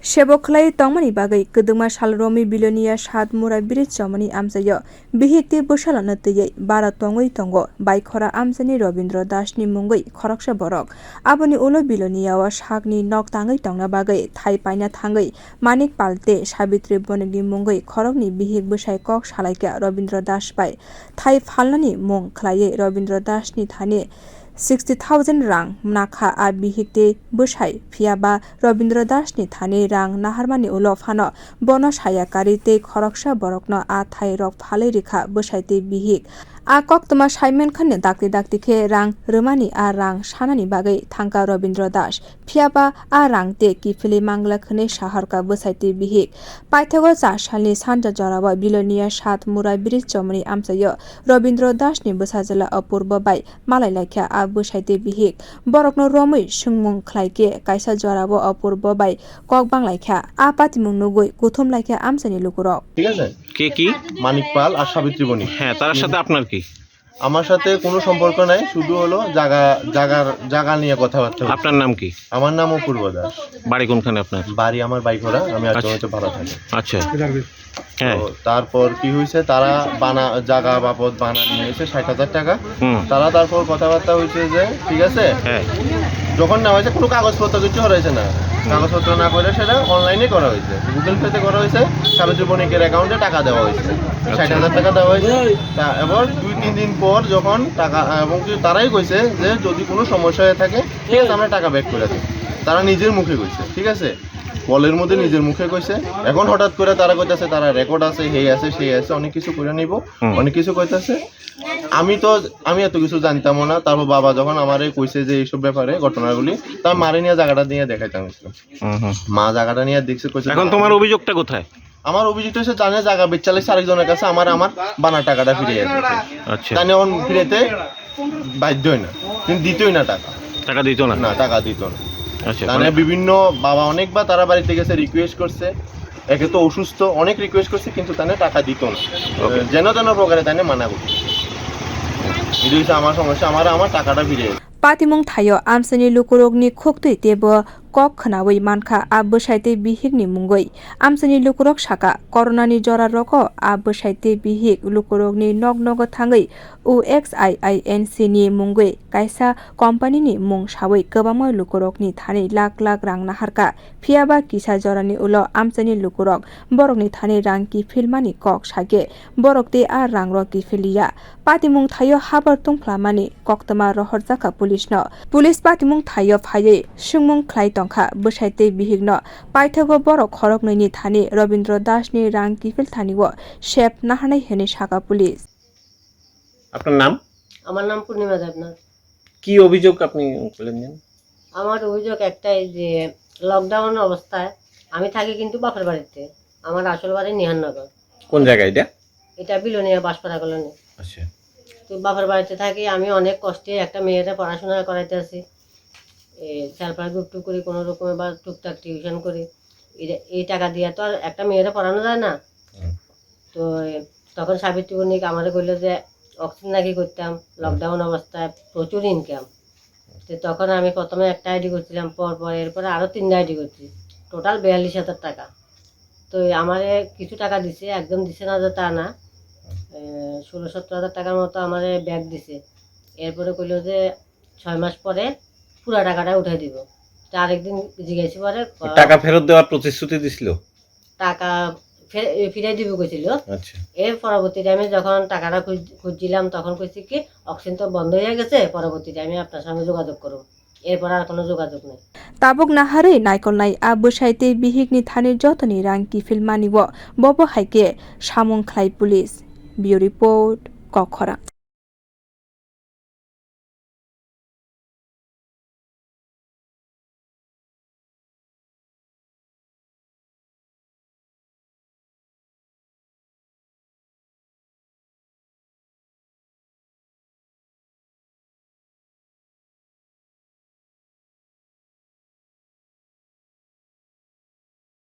Shebokhlai tongmani bagai keduma salromi bilonia shat mura bridge chomani amsayo bihikti bosalana teye bara tongoi tongo baikhora amsani Robindra Das ni mungoi khoroksha borok aboni ulo bilonia wa shakni nok tangai tongna bagai thai paina thangai manik palte Sabitri bonegi mungoi khorokni bihik bosai kok salaika Robindra Das bai thai phalnani mung khlaye Robindra Das ni thane 60,000 rang nakha a bihikte bosai phiaba Robindra Das ni thane rang naharmani ulo phano bono sayakari te khoroksha borokno a thai rok phalai rekha bosaite bihik a koktoma Simon khanne dakti khe rang romani a rang sanani bagai thangka Robindra Das phiaba a rang te kifili mangla khane shaharka bosaite bihik paithago 4 salni sanja jaraba bilonia 7 mura bridge chomani amsayo Robindra Das ni bosajala apurba bai malai lakha a bosaite bihik borokno romoi sungmung khlaike kaisa jarabo apurba bai kok banglaikha a patimung nugoi kuthum laikha amsani lukurok ঠিক আছে কে কি মানিক পাল আর সাবিত্রী বণিক হ্যাঁ তার সাথে আপনার কি আমার সাথে কোনো সম্পর্ক নাই শুধু হলো জায়গা নিয়ে কথাবার্তা হচ্ছে। আপনার নাম কি আমার নাম অপূর্ব দাস বাড়ি কোনখানে আপনার বাড়ি আমার বাইকরা আমি আজকে ভাড়া থাকি আচ্ছা হ্যাঁ তো তারপর কি হয়েছে তারা জায়গা বাবদ বানা নিয়েছে 60,000 টাকা তারা তারপর কথাবার্তা হয়েছে যে ঠিক আছে হ্যাঁ যখন নেওয়া হয়েছে কোনো কাগজপত্র কিছু হয়েছে না কাগজপত্র না করে সেটা অনলাইনে করা হয়েছে গুগল পেতে করা হয়েছে সাবিত্রী বণিকের অ্যাকাউন্টে টাকা দেওয়া হয়েছে 60,000 টাকা দেওয়া হয়েছে এবার 2-3 দিন পর যখন টাকা এবং তারাই কইছে যে যদি কোনো সমস্যা হয়ে থাকে ঠিক আছে আমরা টাকা ব্যাক করে দেব তারা নিজের মুখে কইছে ঠিক আছে বলের মধ্যে নিজের মুখে কইছে এখন হঠাৎ করে তারা কইতাছে তারা রেকর্ড আছে হেই আছে সেই আছে অনেক কিছু করে নিব অনেক কিছু কইতাছে আমি এত কিছু জানতাম না তারপর বাবা যখন আমারে কইছে যে এইসব ব্যাপারে ঘটনাগুলি তার মারে নিয়ে জায়গাটা দিয়ে দেখাইতাম মা জায়গাটা নিয়ে দেখছে কইছে এখন তোমার অভিযোগটা কোথায় আমার অভিযোগটা হচ্ছে জানে জায়গা বেচালিস আরেকজনের কাছে আমার বানা টাকাটা ফিরিয়ে দিতে আচ্ছা তাই এখন ফিরেতে বাধ্যই না কিন্তু দিতই না টাকা দিত না না টাকা দিত না আচ্ছা মানে বিভিন্ন বাবা অনেকবার তারা বাড়িতে গেছে রিকোয়েস্ট করছে একে তো অসুস্থ অনেক রিকোয়েস্ট করছে কিন্তু তানে টাকা দিত না যেন তেন প্রকারে তানে মানা করছে এটা হচ্ছে আমার সমস্যা আমার টাকাটা ফিরিয়ে patimung thayo amsani lukurokni khoktui tebo kok khnawi mankha abbosaite bihikni mungoi amsani lukurok saka coronani jora roko abbosaite bihik lukurokni nognogo thangai UXIINC ni mungoi kaisa company ni mung sawai kwbangma lukurokni thani lakh rang naharka phiaba kisa jorani ulo amsani lukurok borokni thani rang ki filmani kok sage borokte a rang ro ki filia patimung thayo habar tungflamani koktama rohorjaka police पातिमुं थायो फाये सुंगमुं ख्लाइ तंखा बोसाइते बिहिगनो पाइथागो बरक खरक नैनि थानि रविन्द्र दासनि रां किफिल थानिगो shape नाहानाय हेने साका police আপনার নাম আমার নাম পূর্ণিমা দেবনাথ কি অভিযোগ আপনি বলেন আমার অভিযোগ একটাই যে লকডাউন অবস্থায় আমি থাকি কিন্তু বাপের বাড়িতে আমার আসল বাড়ি নিহাননগর কোন জায়গায় এটা বিলোনিয়া বাসপাড়া কলোনি আচ্ছা তো বাপের বাড়িতে থাকি আমি অনেক কষ্টে একটা মেয়েটা পড়াশোনা করাইতে আছি তারপর টুকটুক করি কোনো রকমে বা টুকটাক টিউশন করি এই টাকা দিয়ে তো আর একটা মেয়েরা পড়ানো যায় না তো তখন সাবিত্রী বণিক আমাদের বললো যে অক্সিজেন নাকি করতাম লকডাউন অবস্থায় প্রচুর ইনকাম তো তখন আমি প্রথমে একটা আইডি করছিলাম পর এরপরে আরও 3টা আইডি করছি টোটাল 42,000 টাকা তো আমারে কিছু টাকা দিছে একদম দিছে না যে তা না 16-17 টাকার মতো আমার ব্যাগ দিছে এরপরে কইলো যে 6 মাস পরে পুরো টাকাটা উঠাই দিব তো আরেকদিন জিজ্ঞাসা পরে টাকা ফেরত দেওয়ার প্রতিশ্রুতি দিছিল টাকা ফিরে দিব কইছিল আচ্ছা এর পরবর্তী টাইমে যখন টাকাটা খুঁজছিলাম তখন কইছি কি অক্সিজেন তো বন্ধ হয়ে গেছে পরবর্তী টাইমে আপনার সঙ্গে যোগাযোগ করব এরপর আর কোনো যোগাযোগ নেই tabuk nahare naikol nai abosaite bihikni thani jotoni rang kifil manibo bobo haike samung khlai police Bureau Report Kokhora